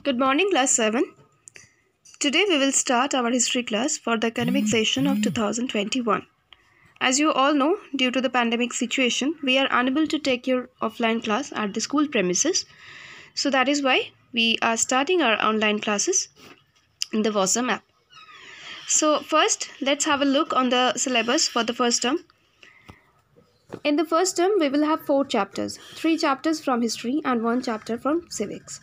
Good morning, class 7. Today we will start our history class for the academic session of 2021. As you all know, due to the pandemic situation, we are unable to take your offline class at the school premises. So that is why we are starting our online classes in the WhatsApp app. So first, let's have a look on the syllabus for the first term. In the first term, we will have 4 chapters, 3 chapters from history and 1 chapter from civics.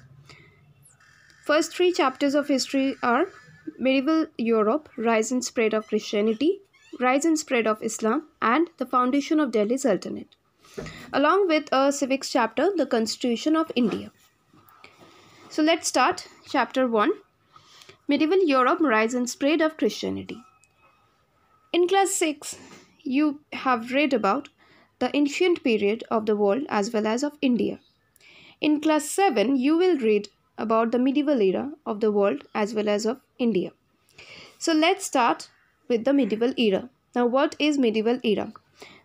First 3 chapters of history are Medieval Europe, Rise and Spread of Christianity, Rise and Spread of Islam, and the Foundation of Delhi Sultanate, along with a civics chapter, the Constitution of India. So let's start chapter 1, Medieval Europe, Rise and Spread of Christianity. In class 6, you have read about the ancient period of the world as well as of India. In class 7, you will read about the medieval era of the world as well as of India. So let's start with the medieval era. Now, what is medieval era?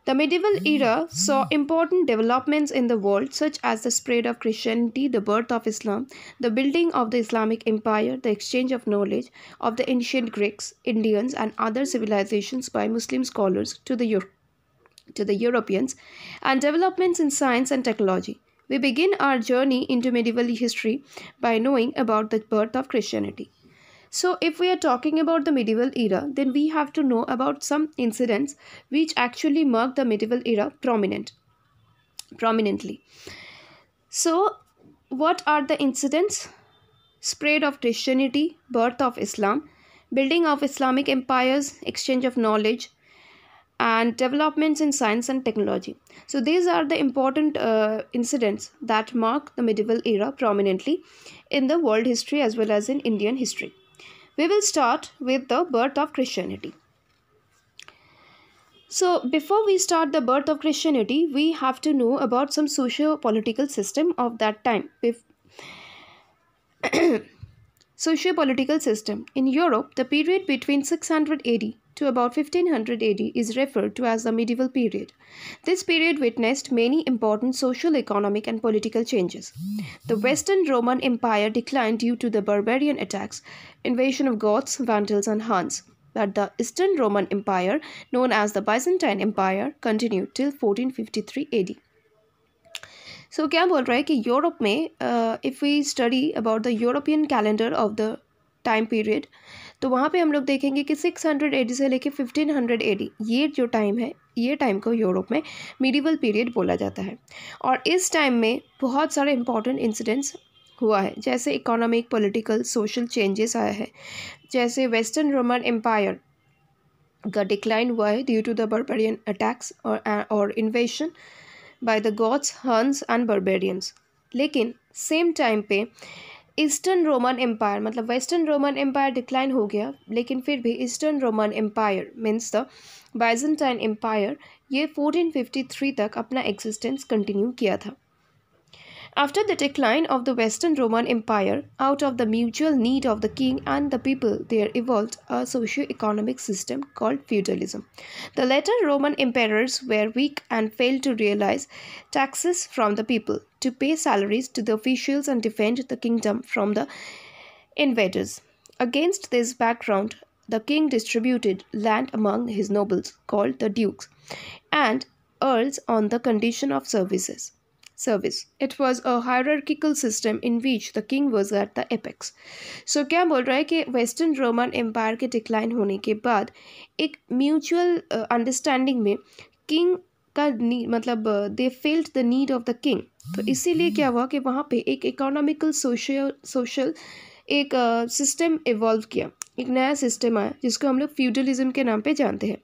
The medieval era saw important developments in the world such as the spread of Christianity, the birth of Islam, the building of the Islamic Empire, the exchange of knowledge of the ancient Greeks, Indians and other civilizations by Muslim scholars to the Europeans, and developments in science and technology. We begin our journey into medieval history by knowing about the birth of Christianity. So, if we are talking about the medieval era, then we have to know about some incidents which actually mark the medieval era prominently. So, what are the incidents? Spread of Christianity, birth of Islam, building of Islamic empires, exchange of knowledge, and developments in science and technology. So these are the important incidents that mark the medieval era prominently in the world history as well as in Indian history. We will start with the birth of Christianity. So before we start the birth of Christianity, we have to know about some socio-political system of that time. Socio-political system. In Europe, the period between 600 AD to about 1500 AD is referred to as the medieval period. This period witnessed many important social, economic and political changes. The Western Roman Empire declined due to the barbarian attacks, invasion of Goths, Vandals and Huns. But the Eastern Roman Empire, known as the Byzantine Empire, continued till 1453 AD. So क्या बोल रहा है कि Europe में if we study about the European calendar of the time period, तो वहाँ पे हम लोग देखेंगे कि 600 AD से लेके 1500 AD ये जो टाइम है, ये टाइम को यूरोप में मिडीवल पीरियड बोला जाता है. और इस टाइम में बहुत सारे इंपॉर्टेंट इंसिडेंट्स हुआ है, जैसे इकोनॉमिक, पॉलिटिकल, सोशल चेंजेस आया है, जैसे वेस्टर्न रोमन एम्पायर का डिक्लाइन हुआ है due to the barbarian attacks और invasion by the Goths, Huns and Barbarians. लेकिन सेम टाइम पे ईस्टर्न रोमन एम्पायर मतलब वेस्टर्न रोमन एम्पायर डिक्लाइन हो गया, लेकिन फिर भी eastern Roman empire means the Byzantine empire ये 1453 तक अपना एग्जिस्टेंस कंटिन्यू किया था. After the decline of the Western Roman Empire, out of the mutual need of the king and the people, there evolved a socio-economic system called feudalism. The later Roman emperors were weak and failed to realize taxes from the people, to pay salaries to the officials and defend the kingdom from the invaders. Against this background, the king distributed land among his nobles, called the dukes, and earls on the condition of service. It was a hierarchical system in which the king was at the apex. So क्या बोल रहा है कि western Roman empire के decline होने के बाद एक म्यूचुअल अंडरस्टैंडिंग में किंग का मतलब they failed the need of the king. तो इसीलिए क्या हुआ कि वहाँ पे एक इकोनॉमिकल सोशल एक सिस्टम इवॉल्व किया, एक नया सिस्टम आया जिसको हम लोग फ्यूडलिज्म के नाम पे जानते हैं.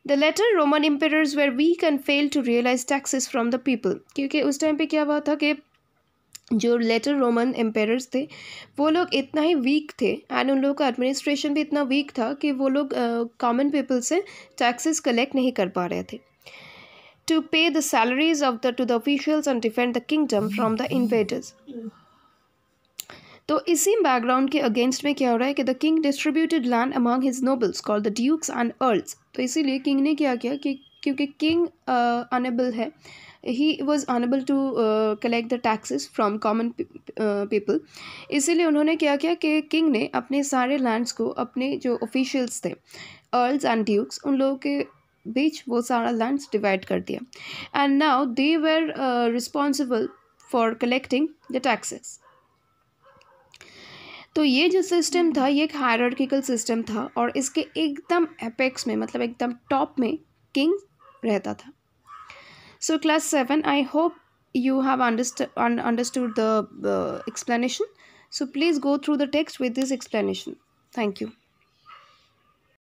The later Roman emperors were weak and failed to realize taxes from the people. क्योंकि उस टाइम पे क्या हुआ था कि जो लेटर रोमन एम्पेयर्स थे वो लोग इतना ही वीक थे एंड उन लोगों का एडमिनिस्ट्रेशन भी इतना वीक था कि वो लोग कॉमन पीपल से टैक्सेस कलेक्ट नहीं कर पा रहे थे. To pay the salaries to the officials and defend the kingdom from the invaders. तो इसी बैकग्राउंड के अगेंस्ट में क्या हो रहा है कि the king distributed land among his nobles called the dukes and earls. तो इसीलिए किंग ने क्या किया कि क्योंकि किंग अनेबल है he was unable to collect the taxes from common people. इसीलिए उन्होंने क्या किया कि किंग ने अपने सारे लैंड्स को अपने जो ऑफिशियल्स थे, अर्ल्स एंड ड्यूक्स, उन लोगों के बीच वो सारा लैंड्स डिवाइड कर दिया। And now they were responsible for collecting the taxes. तो ये जो सिस्टम था ये एक हायरार्किकल सिस्टम था, और इसके एकदम एपेक्स में, मतलब एकदम टॉप में किंग रहता था। So class 7, I hope you have understood the explanation. So please go through the text with this explanation. Thank you.